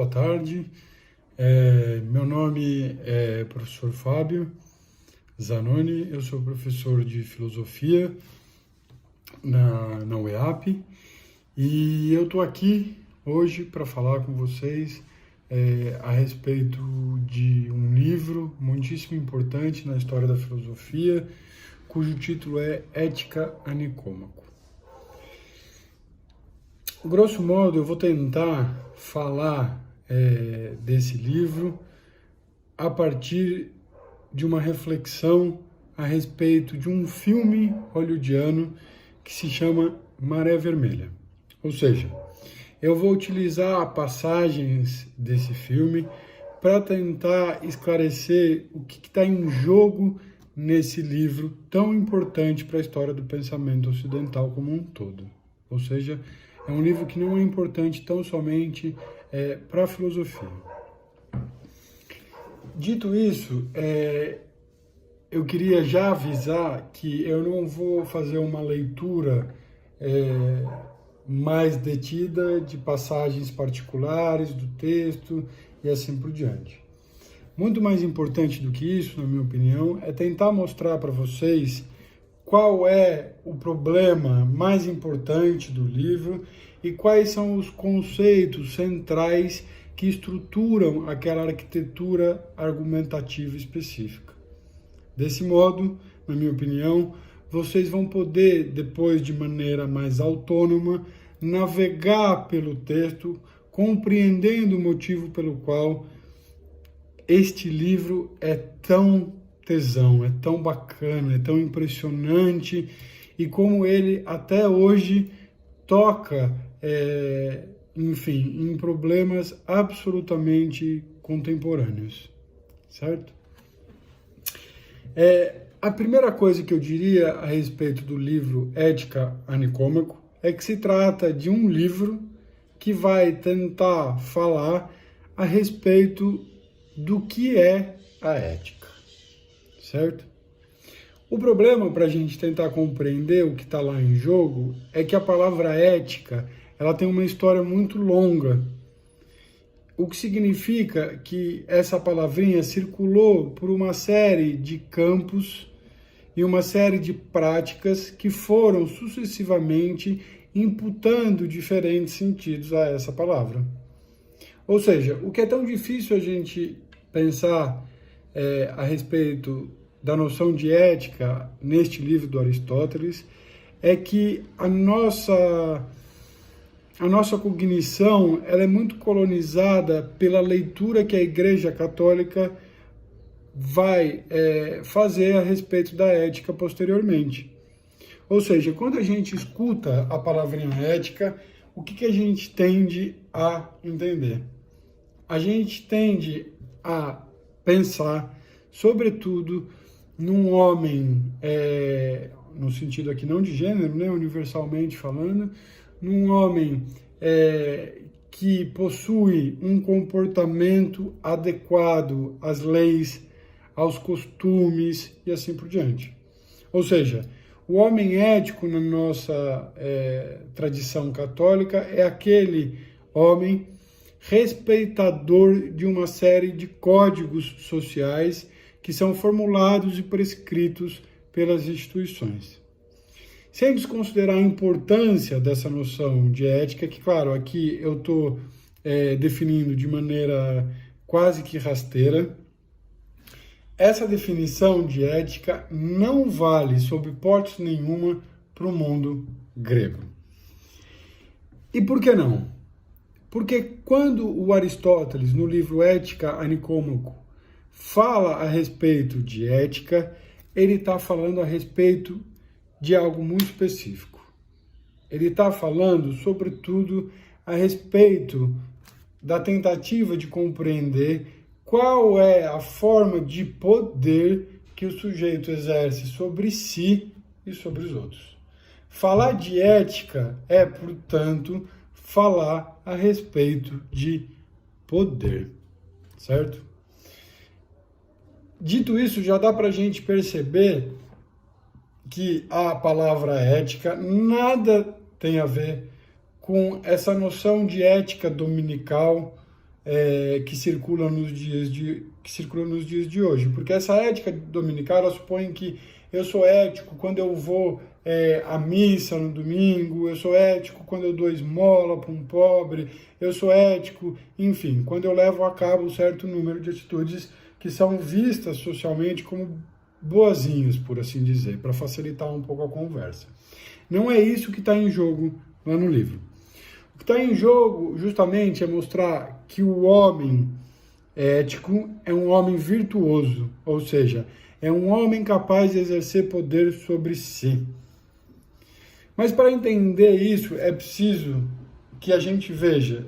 boa tarde. Meu nome é professor Fábio Zanoni, eu sou professor de filosofia na UEAP e eu estou aqui hoje para falar com vocês a respeito de um livro muitíssimo importante na história da filosofia, cujo título é Ética a Nicômaco. Grosso modo, eu vou tentar falar desse livro a partir de uma reflexão a respeito de um filme hollywoodiano que se chama Maré Vermelha. Ou seja, eu vou utilizar passagens desse filme para tentar esclarecer o que está em jogo nesse livro tão importante para a história do pensamento ocidental como um todo. Ou seja, é um livro que não é importante tão somente para a filosofia. Dito isso, eu queria já avisar que eu não vou fazer uma leitura mais detida de passagens particulares do texto e assim por diante. Muito mais importante do que isso, na minha opinião, é tentar mostrar para vocês qual é o problema mais importante do livro e quais são os conceitos centrais que estruturam aquela arquitetura argumentativa específica. Desse modo, na minha opinião, vocês vão poder, depois de maneira mais autônoma, navegar pelo texto, compreendendo o motivo pelo qual este livro é tão tesão, é tão bacana, é tão impressionante e como ele até hoje toca, em problemas absolutamente contemporâneos, certo? A primeira coisa que eu diria a respeito do livro Ética a Nicômaco é que se trata de um livro que vai tentar falar a respeito do que é a ética, certo? O problema para a gente tentar compreender o que está lá em jogo é que a palavra ética ela tem uma história muito longa, o que significa que essa palavrinha circulou por uma série de campos e uma série de práticas que foram sucessivamente imputando diferentes sentidos a essa palavra. Ou seja, o que é tão difícil a gente pensar a respeito da noção de ética neste livro do Aristóteles é que a nossa cognição ela é muito colonizada pela leitura que a Igreja Católica vai fazer a respeito da ética posteriormente. Ou seja, quando a gente escuta a palavrinha ética, o que a gente tende a entender? A gente tende a pensar, sobretudo, num homem, no sentido aqui não de gênero, né, universalmente falando, num homem que possui um comportamento adequado às leis, aos costumes e assim por diante. Ou seja, o homem ético na nossa tradição católica é aquele homem respeitador de uma série de códigos sociais que são formulados e prescritos pelas instituições. Sem desconsiderar a importância dessa noção de ética, que, claro, aqui eu estou definindo de maneira quase que rasteira, essa definição de ética não vale, sob hipótese nenhuma, para o mundo grego. E por que não? Porque quando o Aristóteles, no livro Ética a Nicômaco, fala a respeito de ética, ele está falando a respeito de algo muito específico. Ele está falando, sobretudo, a respeito da tentativa de compreender qual é a forma de poder que o sujeito exerce sobre si e sobre os outros. Falar de ética é, portanto, falar a respeito de poder, certo? Dito isso, já dá para a gente perceber que a palavra ética nada tem a ver com essa noção de ética dominical que circulam nos dias de hoje. Porque essa ética dominical, ela supõe que eu sou ético quando eu vou à missa no domingo, eu sou ético quando eu dou esmola para um pobre, eu sou ético, enfim, quando eu levo a cabo um certo número de atitudes que são vistas socialmente como boazinhas, por assim dizer, para facilitar um pouco a conversa. Não é isso que está em jogo lá no livro. O que está em jogo, justamente, é mostrar que o homem ético é um homem virtuoso, ou seja, é um homem capaz de exercer poder sobre si. Mas para entender isso, é preciso que a gente veja,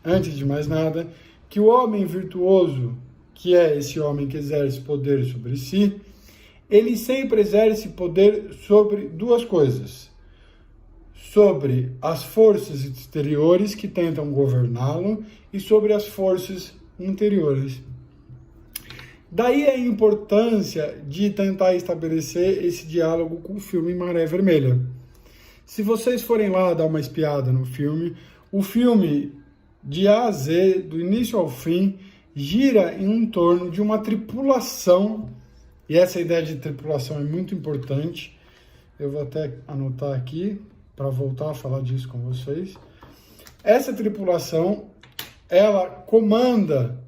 antes de mais nada, que o homem virtuoso, que é esse homem que exerce poder sobre si, ele sempre exerce poder sobre duas coisas: sobre as forças exteriores que tentam governá-lo e sobre as forças interiores. Daí a importância de tentar estabelecer esse diálogo com o filme Maré Vermelha. Se vocês forem lá dar uma espiada no filme, o filme de A a Z, do início ao fim, gira em torno de uma tripulação, e essa ideia de tripulação é muito importante. Eu vou até anotar aqui para voltar a falar disso com vocês. Essa tripulação, ela comanda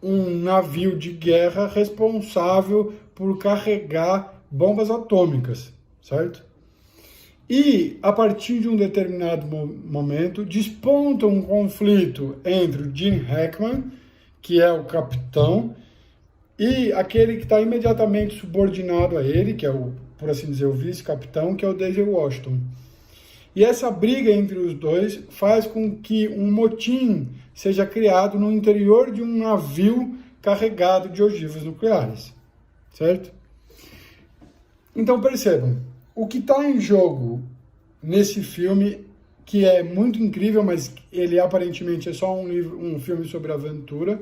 um navio de guerra responsável por carregar bombas atômicas, certo? E, a partir de um determinado momento, desponta um conflito entre o Gene Hackman, que é o capitão, e aquele que está imediatamente subordinado a ele, que é o, por assim dizer, o vice-capitão, que é o Denzel Washington. E essa briga entre os dois faz com que um motim seja criado no interior de um navio carregado de ogivas nucleares, certo? Então percebam, o que está em jogo nesse filme, que é muito incrível, mas ele aparentemente é só um filme sobre aventura,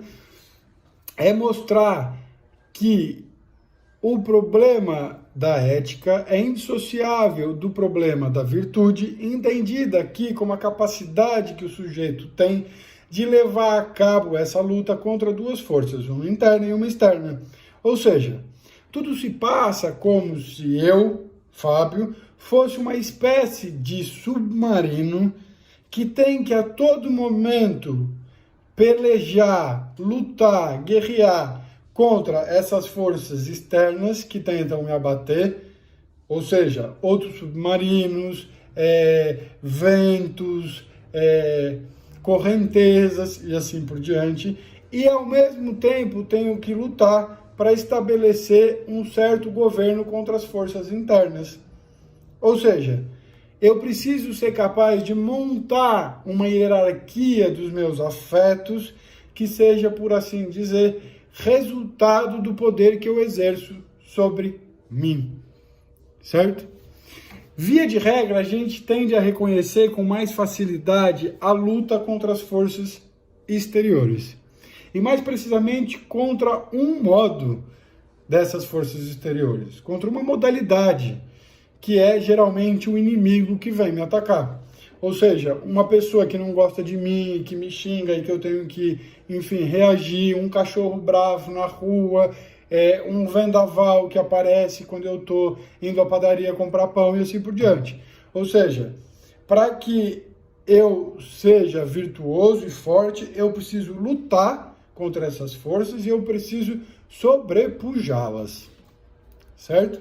é mostrar que o problema da ética é indissociável do problema da virtude, entendida aqui como a capacidade que o sujeito tem de levar a cabo essa luta contra duas forças, uma interna e uma externa. Ou seja, tudo se passa como se eu, Fábio, fosse uma espécie de submarino que tem que a todo momento pelejar, lutar, guerrear contra essas forças externas que tentam me abater, ou seja, outros submarinos, ventos, correntezas e assim por diante, e ao mesmo tempo tenho que lutar para estabelecer um certo governo contra as forças internas. Ou seja, eu preciso ser capaz de montar uma hierarquia dos meus afetos que seja, por assim dizer, resultado do poder que eu exerço sobre mim, certo? Via de regra, a gente tende a reconhecer com mais facilidade a luta contra as forças exteriores. E mais precisamente contra um modo dessas forças exteriores, contra uma modalidade, que é geralmente o inimigo que vem me atacar. Ou seja, uma pessoa que não gosta de mim, que me xinga e que eu tenho que, enfim, reagir, um cachorro bravo na rua, um vendaval que aparece quando eu estou indo à padaria comprar pão e assim por diante. Ou seja, para que eu seja virtuoso e forte, eu preciso lutar contra essas forças e eu preciso sobrepujá-las, certo?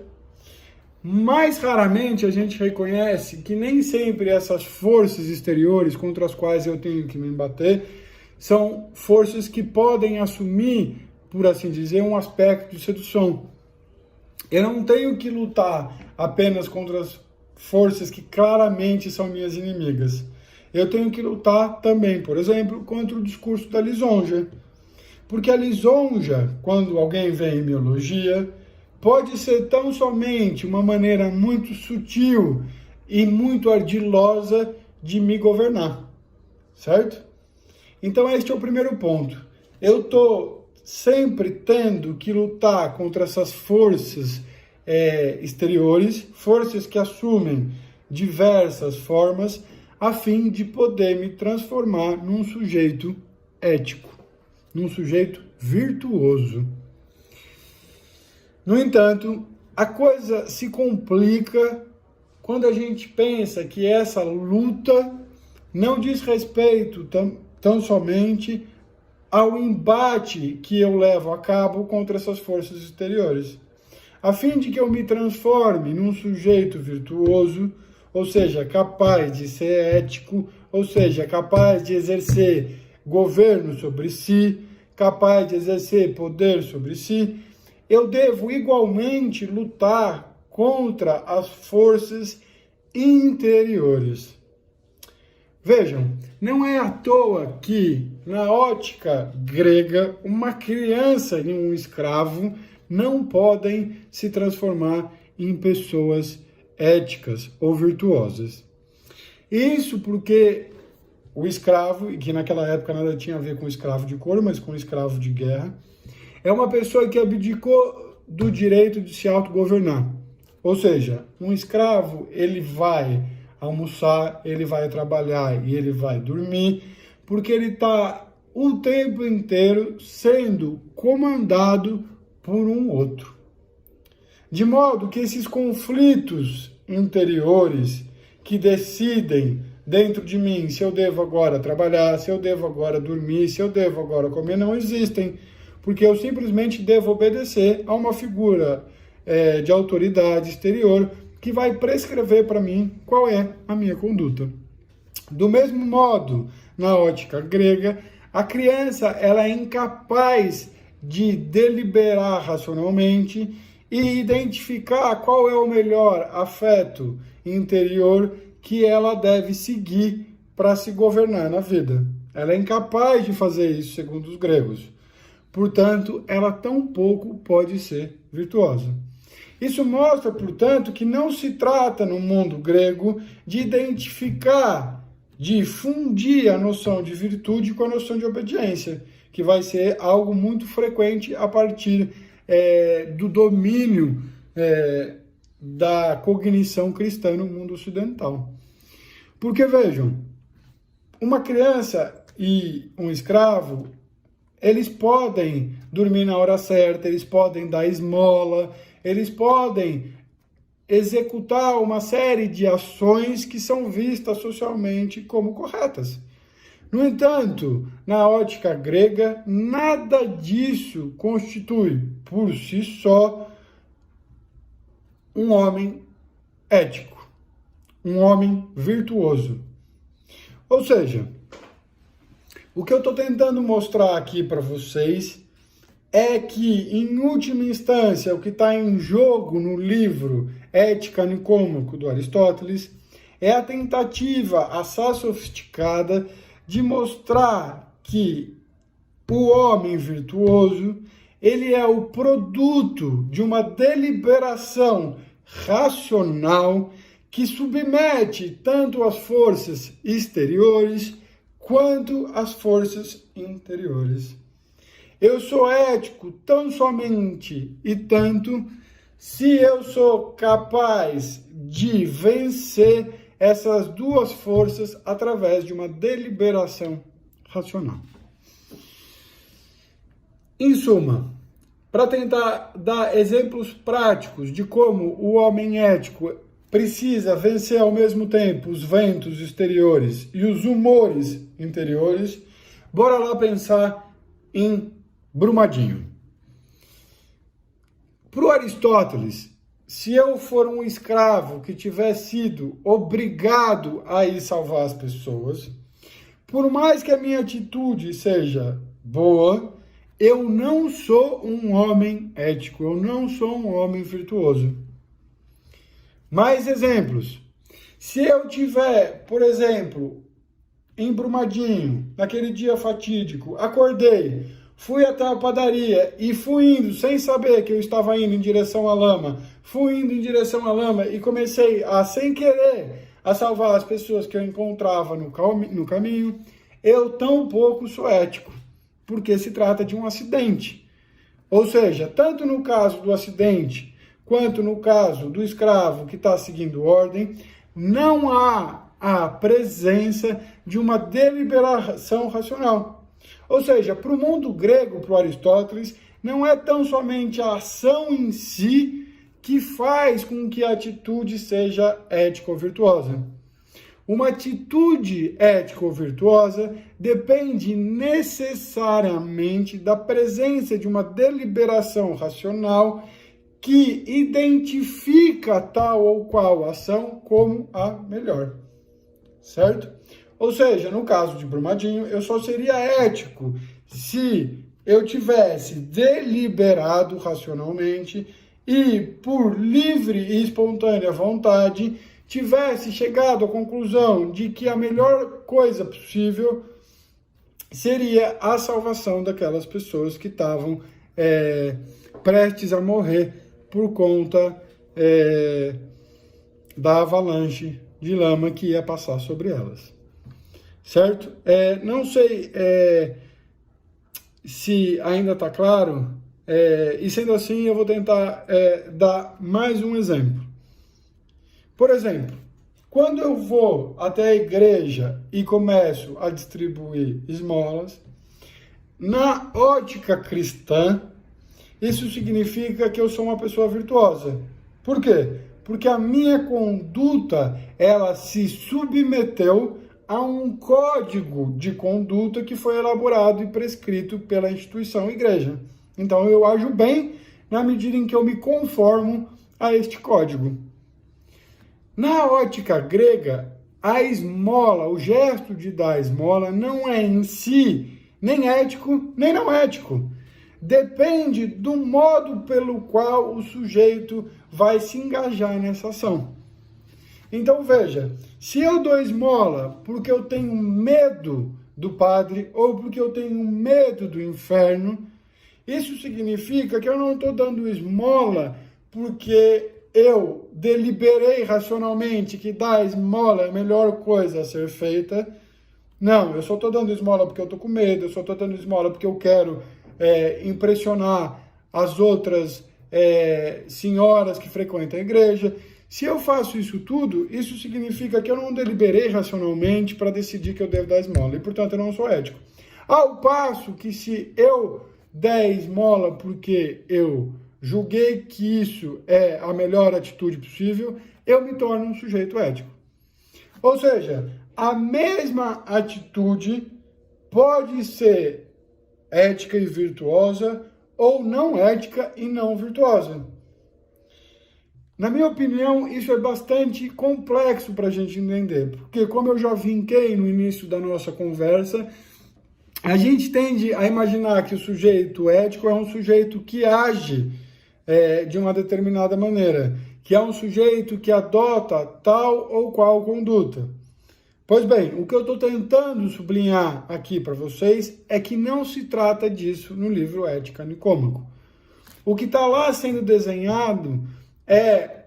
Mais raramente a gente reconhece que nem sempre essas forças exteriores contra as quais eu tenho que me embater são forças que podem assumir, por assim dizer, um aspecto de sedução. Eu não tenho que lutar apenas contra as forças que claramente são minhas inimigas. Eu tenho que lutar também, por exemplo, contra o discurso da lisonja. Porque a lisonja, quando alguém vem e me elogia, pode ser tão somente uma maneira muito sutil e muito ardilosa de me governar, certo? Então este é o primeiro ponto. Eu estou sempre tendo que lutar contra essas forças exteriores, forças que assumem diversas formas, a fim de poder me transformar num sujeito ético, num sujeito virtuoso. No entanto, a coisa se complica quando a gente pensa que essa luta não diz respeito tão somente ao embate que eu levo a cabo contra essas forças exteriores. A fim de que eu me transforme num sujeito virtuoso, ou seja, capaz de ser ético, ou seja, capaz de exercer governo sobre si, capaz de exercer poder sobre si, eu devo igualmente lutar contra as forças interiores. Vejam, não é à toa que, na ótica grega, uma criança e um escravo não podem se transformar em pessoas éticas ou virtuosas. Isso porque o escravo, e que naquela época nada tinha a ver com escravo de couro, mas com escravo de guerra, é uma pessoa que abdicou do direito de se autogovernar. Ou seja, um escravo, ele vai almoçar, ele vai trabalhar e ele vai dormir, porque ele está o tempo inteiro sendo comandado por um outro. De modo que esses conflitos interiores que decidem dentro de mim se eu devo agora trabalhar, se eu devo agora dormir, se eu devo agora comer, não existem, porque eu simplesmente devo obedecer a uma figura de autoridade exterior que vai prescrever para mim qual é a minha conduta. Do mesmo modo, na ótica grega, a criança ela é incapaz de deliberar racionalmente e identificar qual é o melhor afeto interior que ela deve seguir para se governar na vida. Ela é incapaz de fazer isso, segundo os gregos. Portanto, ela tampouco pode ser virtuosa. Isso mostra, portanto, que não se trata no mundo grego de identificar, de fundir a noção de virtude com a noção de obediência, que vai ser algo muito frequente a partir do domínio da cognição cristã no mundo ocidental. Porque, vejam, uma criança e um escravo, eles podem dormir na hora certa, eles podem dar esmola, eles podem executar uma série de ações que são vistas socialmente como corretas. No entanto, na ótica grega, nada disso constitui, por si só, um homem ético, um homem virtuoso. Ou seja, o que eu estou tentando mostrar aqui para vocês é que, em última instância, o que está em jogo no livro Ética Nicômaco, do Aristóteles, é a tentativa assaz sofisticada de mostrar que o homem virtuoso, ele é o produto de uma deliberação racional que submete tanto as forças exteriores quanto as forças interiores. Eu sou ético tão somente e tanto se eu sou capaz de vencer essas duas forças através de uma deliberação racional. Em suma, para tentar dar exemplos práticos de como o homem ético precisa vencer ao mesmo tempo os ventos exteriores e os humores interiores, bora lá pensar em Brumadinho. Para o Aristóteles, se eu for um escravo que tiver sido obrigado a ir salvar as pessoas, por mais que a minha atitude seja boa, eu não sou um homem ético, eu não sou um homem virtuoso. Mais exemplos. Se eu tiver, por exemplo, em Brumadinho, naquele dia fatídico, acordei, fui até a padaria e fui indo, sem saber que eu estava indo em direção à lama, fui indo em direção à lama e comecei a, sem querer, a salvar as pessoas que eu encontrava no caminho, eu tampouco sou ético, porque se trata de um acidente. Ou seja, tanto no caso do acidente, quanto no caso do escravo que está seguindo ordem, não há a presença de uma deliberação racional. Ou seja, para o mundo grego, para o Aristóteles, não é tão somente a ação em si que faz com que a atitude seja ética ou virtuosa. Uma atitude ética ou virtuosa depende necessariamente da presença de uma deliberação racional que identifica tal ou qual ação como a melhor, certo? Ou seja, no caso de Brumadinho, eu só seria ético se eu tivesse deliberado racionalmente e, por livre e espontânea vontade, tivesse chegado à conclusão de que a melhor coisa possível seria a salvação daquelas pessoas que estavam prestes a morrer por conta da avalanche de lama que ia passar sobre elas. Certo? Não sei se ainda está claro, e sendo assim eu vou tentar dar mais um exemplo. Por exemplo, quando eu vou até a igreja e começo a distribuir esmolas, na ótica cristã, isso significa que eu sou uma pessoa virtuosa. Por quê? Porque a minha conduta, ela se submeteu a um código de conduta que foi elaborado e prescrito pela instituição igreja. Então eu ajo bem na medida em que eu me conformo a este código. Na ótica grega, a esmola, o gesto de dar esmola, não é em si nem ético, nem não ético. Depende do modo pelo qual o sujeito vai se engajar nessa ação. Então veja, se eu dou esmola porque eu tenho medo do padre ou porque eu tenho medo do inferno, isso significa que eu não estou dando esmola porque eu deliberei racionalmente que dar esmola é a melhor coisa a ser feita. Não, eu só estou dando esmola porque eu estou com medo, eu só estou dando esmola porque eu quero impressionar as outras senhoras que frequentam a igreja. Se eu faço isso tudo, isso significa que eu não deliberei racionalmente para decidir que eu devo dar esmola, e portanto eu não sou ético. Ao passo que se eu der esmola porque eu julguei que isso é a melhor atitude possível, eu me torno um sujeito ético. Ou seja, a mesma atitude pode ser ética e virtuosa, ou não ética e não virtuosa. Na minha opinião, isso é bastante complexo para a gente entender, porque como eu já vinquei no início da nossa conversa, a gente tende a imaginar que o sujeito ético é um sujeito que age de uma determinada maneira, que é um sujeito que adota tal ou qual conduta. Pois bem, o que eu estou tentando sublinhar aqui para vocês é que não se trata disso no livro Ética Nicômaco. O que está lá sendo desenhado é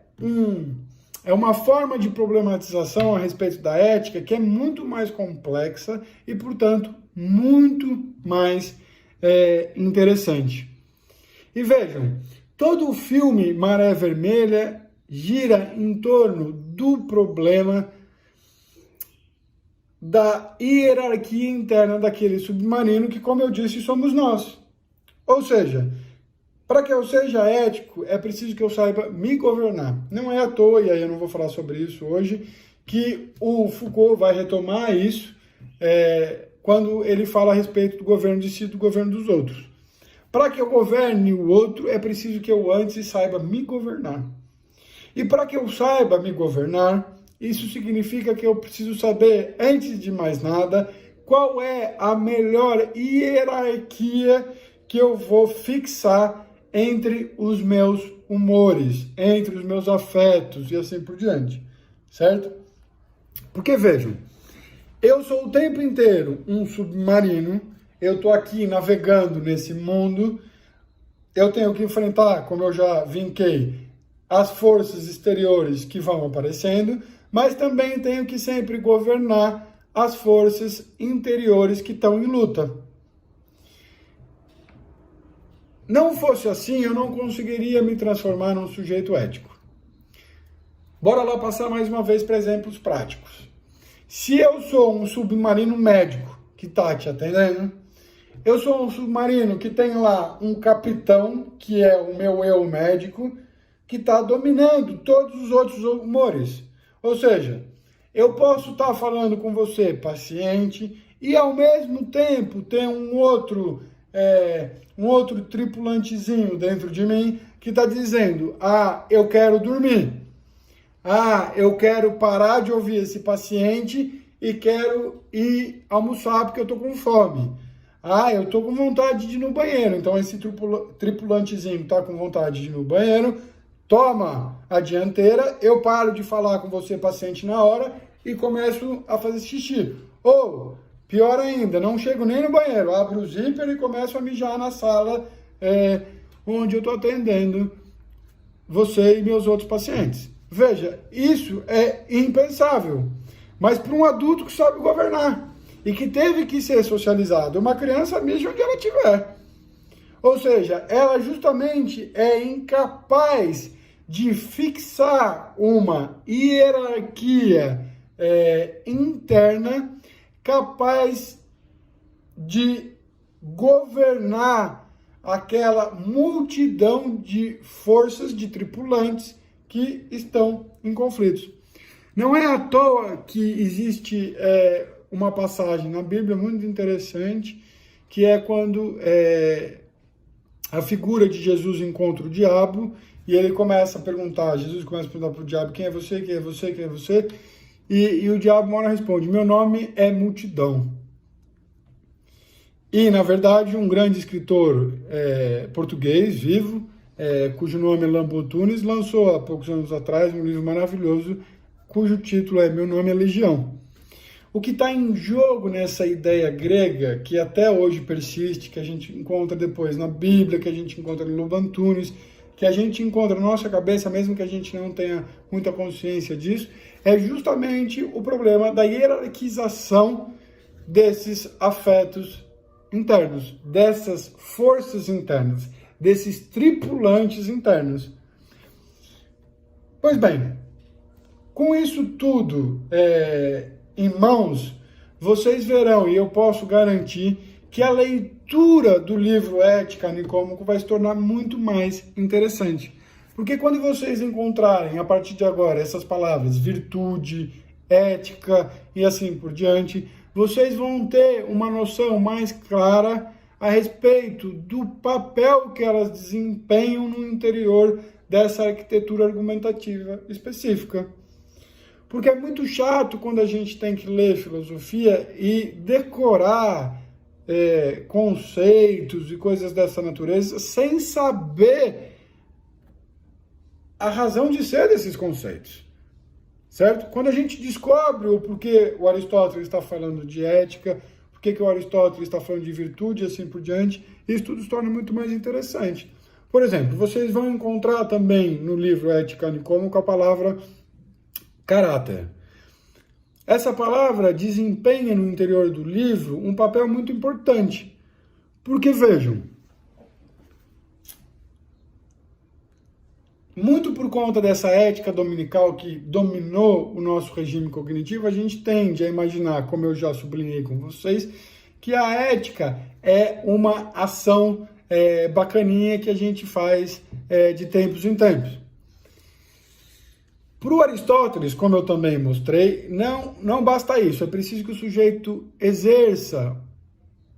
uma forma de problematização a respeito da ética que é muito mais complexa e, portanto, muito mais interessante. E vejam, todo o filme Maré Vermelha gira em torno do problema da hierarquia interna daquele submarino que, como eu disse, somos nós. Ou seja, para que eu seja ético, é preciso que eu saiba me governar. Não é à toa, e aí eu não vou falar sobre isso hoje, que o Foucault vai retomar isso quando ele fala a respeito do governo de si e do governo dos outros. Para que eu governe o outro, é preciso que eu antes saiba me governar. E para que eu saiba me governar, isso significa que eu preciso saber, antes de mais nada, qual é a melhor hierarquia que eu vou fixar entre os meus humores, entre os meus afetos e assim por diante, certo? Porque vejam, eu sou o tempo inteiro um submarino, eu estou aqui navegando nesse mundo, eu tenho que enfrentar, como eu já vinquei, as forças exteriores que vão aparecendo, mas também tenho que sempre governar as forças interiores que estão em luta. Não fosse assim, eu não conseguiria me transformar num sujeito ético. Bora lá passar mais uma vez para exemplos práticos. Se eu sou um submarino médico que está te atendendo, eu sou um submarino que tem lá um capitão, que é o meu eu médico, que está dominando todos os outros humores. Ou seja, eu posso estar falando com você, paciente, e ao mesmo tempo ter um outro tripulantezinho dentro de mim que está dizendo: ah, eu quero dormir. Ah, eu quero parar de ouvir esse paciente e quero ir almoçar porque eu estou com fome. Ah, eu estou com vontade de ir no banheiro. Então esse tripulantezinho está com vontade de ir no banheiro, toma a dianteira, eu paro de falar com você, paciente, na hora e começo a fazer xixi. Ou, pior ainda, não chego nem no banheiro, abro o zíper e começo a mijar na sala onde eu estou atendendo você e meus outros pacientes. Veja, isso é impensável, mas para um adulto que sabe governar e que teve que ser socializado, uma criança mija onde ela estiver. Ou seja, ela justamente é incapaz de fixar uma hierarquia interna capaz de governar aquela multidão de forças, de tripulantes que estão em conflitos. Não é à toa que existe uma passagem na Bíblia muito interessante, que é quando a figura de Jesus encontra o diabo, e ele começa a perguntar, Jesus começa a perguntar para o diabo: quem é você, quem é você, quem é você? E o diabo uma hora responde: meu nome é multidão. E, na verdade, um grande escritor português, vivo, cujo nome é Lambo Tunes, lançou há poucos anos atrás um livro maravilhoso, cujo título é Meu Nome é Legião. O que está em jogo nessa ideia grega, que até hoje persiste, que a gente encontra depois na Bíblia, que a gente encontra no Lambo Tunes, que a gente encontra na nossa cabeça, mesmo que a gente não tenha muita consciência disso, é justamente o problema da hierarquização desses afetos internos, dessas forças internas, desses tripulantes internos. Pois bem, com isso tudo em mãos, vocês verão, e eu posso garantir, que a leitura do livro Ética Nicômaco vai se tornar muito mais interessante. Porque quando vocês encontrarem, a partir de agora, essas palavras, virtude, ética e assim por diante, vocês vão ter uma noção mais clara a respeito do papel que elas desempenham no interior dessa arquitetura argumentativa específica. Porque é muito chato quando a gente tem que ler filosofia e decorar conceitos e coisas dessa natureza sem saber a razão de ser desses conceitos, certo? Quando a gente descobre o porquê o Aristóteles está falando de ética, porquê que o Aristóteles está falando de virtude e assim por diante, isso tudo se torna muito mais interessante. Por exemplo, vocês vão encontrar também no livro Ética Nicômaco a palavra caráter. Essa palavra desempenha no interior do livro um papel muito importante, porque vejam, muito por conta dessa ética dominical que dominou o nosso regime cognitivo, a gente tende a imaginar, como eu já sublinhei com vocês, que a ética é uma ação bacaninha que a gente faz de tempos em tempos. Para o Aristóteles, como eu também mostrei, não basta isso, é preciso que o sujeito exerça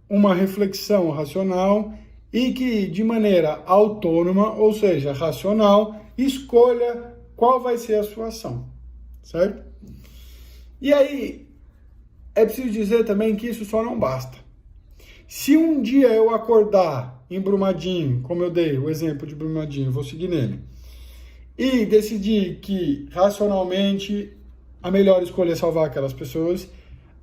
uma reflexão racional e que, de maneira autônoma, ou seja, racional, escolha qual vai ser a sua ação, certo? E aí, é preciso dizer também que isso só não basta. Se um dia eu acordar em Brumadinho, como eu dei o exemplo de Brumadinho, vou seguir nele, e decidir que, racionalmente, a melhor escolha é salvar aquelas pessoas,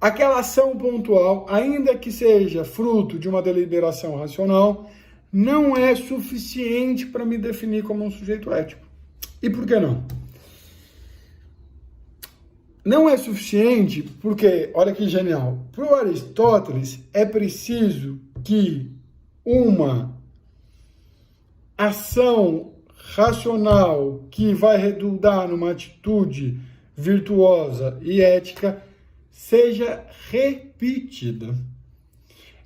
aquela ação pontual, ainda que seja fruto de uma deliberação racional, não é suficiente para me definir como um sujeito ético. E por que não? Não é suficiente porque, olha que genial, para o Aristóteles é preciso que uma ação racional que vai redundar numa atitude virtuosa e ética seja repetida.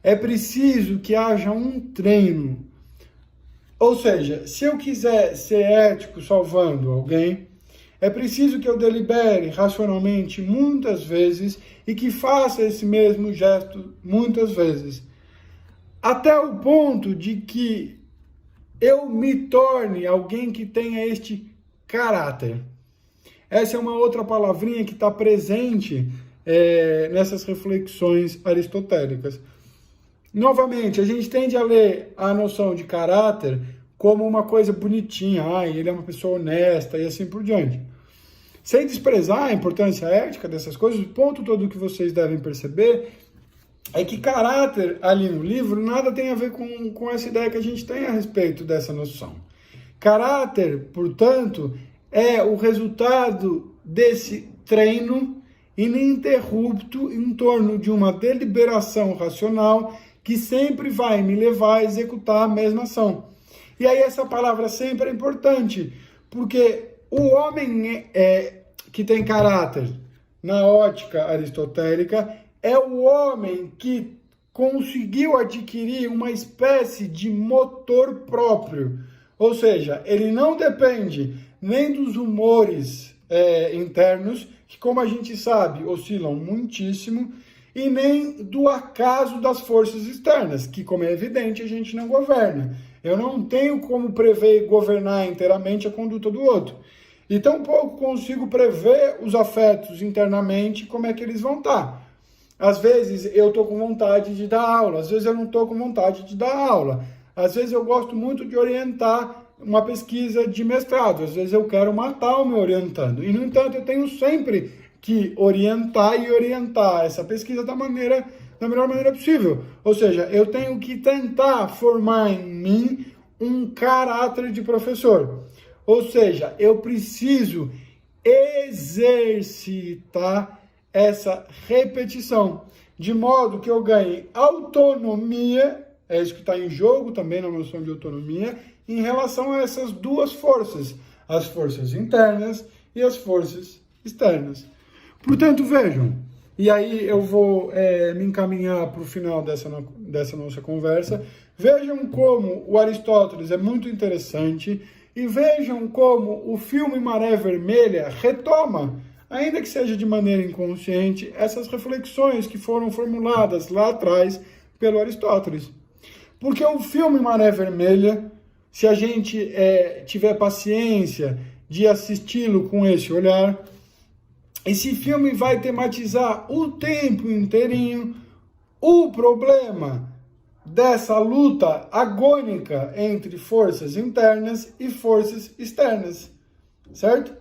É preciso que haja um treino. Ou seja, se eu quiser ser ético salvando alguém, é preciso que eu delibere racionalmente muitas vezes e que faça esse mesmo gesto muitas vezes. Até o ponto de que eu me torne alguém que tenha este caráter. Essa é uma outra palavrinha que está presente nessas reflexões aristotélicas. Novamente, a gente tende a ler a noção de caráter como uma coisa bonitinha, ele é uma pessoa honesta e assim por diante. Sem desprezar a importância ética dessas coisas, o ponto todo que vocês devem perceber é que caráter ali no livro nada tem a ver com essa ideia que a gente tem a respeito dessa noção. Caráter, portanto, é o resultado desse treino ininterrupto em torno de uma deliberação racional que sempre vai me levar a executar a mesma ação. E aí essa palavra sempre é importante, porque o homem que tem caráter, na ótica aristotélica, é o homem que conseguiu adquirir uma espécie de motor próprio. Ou seja, ele não depende nem dos humores internos, que, como a gente sabe, oscilam muitíssimo, e nem do acaso das forças externas, que, como é evidente, a gente não governa. Eu não tenho como prever e governar inteiramente a conduta do outro. E tampouco consigo prever os afetos internamente, como é que eles vão estar. Às vezes eu estou com vontade de dar aula, às vezes eu não estou com vontade de dar aula. Às vezes eu gosto muito de orientar uma pesquisa de mestrado, às vezes eu quero matar o meu orientando. E, no entanto, eu tenho sempre que orientar essa pesquisa da melhor maneira possível. Ou seja, eu tenho que tentar formar em mim um caráter de professor. Ou seja, eu preciso exercitar essa repetição, de modo que eu ganhe autonomia, é isso que está em jogo também na noção de autonomia, em relação a essas duas forças, as forças internas e as forças externas. Portanto, vejam, e aí eu vou me encaminhar para o final dessa nossa conversa, vejam como o Aristóteles é muito interessante e vejam como o filme Maré Vermelha retoma, ainda que seja de maneira inconsciente, essas reflexões que foram formuladas lá atrás pelo Aristóteles. Porque o filme Maré Vermelha, se a gente tiver paciência de assisti-lo com esse olhar, esse filme vai tematizar o tempo inteirinho o problema dessa luta agônica entre forças internas e forças externas, certo?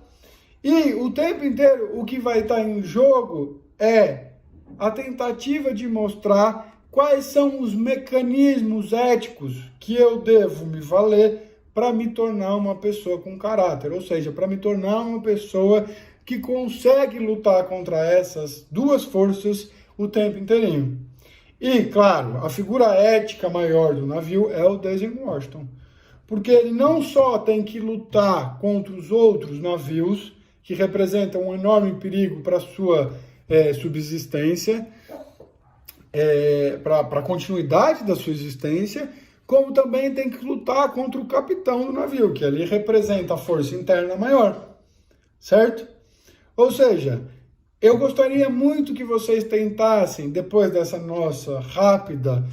E o tempo inteiro o que vai estar em jogo é a tentativa de mostrar quais são os mecanismos éticos que eu devo me valer para me tornar uma pessoa com caráter, ou seja, para me tornar uma pessoa que consegue lutar contra essas duas forças o tempo inteirinho. E, claro, a figura ética maior do navio é o Daisy Washington, porque ele não só tem que lutar contra os outros navios, que representam um enorme perigo para a sua subsistência, para a continuidade da sua existência, como também tem que lutar contra o capitão do navio, que ali representa a força interna maior, certo? Ou seja, eu gostaria muito que vocês tentassem, depois dessa nossa rápida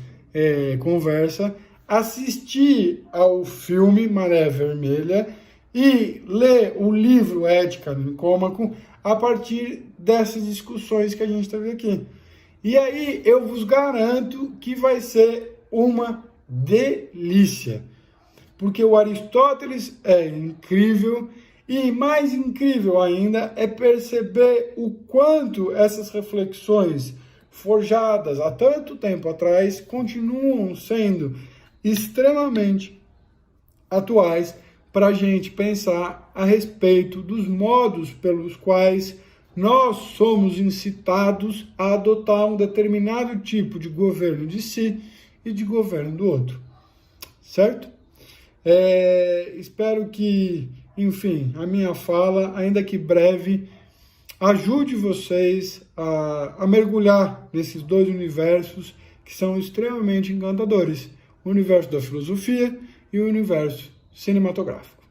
conversa, assistir ao filme Maré Vermelha e ler o livro Ética no Nicômaco a partir dessas discussões que a gente teve aqui. E aí eu vos garanto que vai ser uma delícia, porque o Aristóteles é incrível. E mais incrível ainda é perceber o quanto essas reflexões forjadas há tanto tempo atrás continuam sendo extremamente atuais para a gente pensar a respeito dos modos pelos quais nós somos incitados a adotar um determinado tipo de governo de si e de governo do outro, certo? Espero que, enfim, a minha fala, ainda que breve, ajude vocês a mergulhar nesses dois universos que são extremamente encantadores, o universo da filosofia e o universo cinematográfico.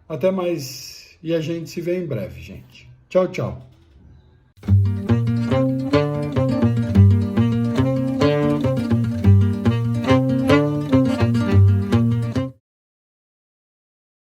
Até mais e a gente se vê em breve, gente. Tchau, tchau.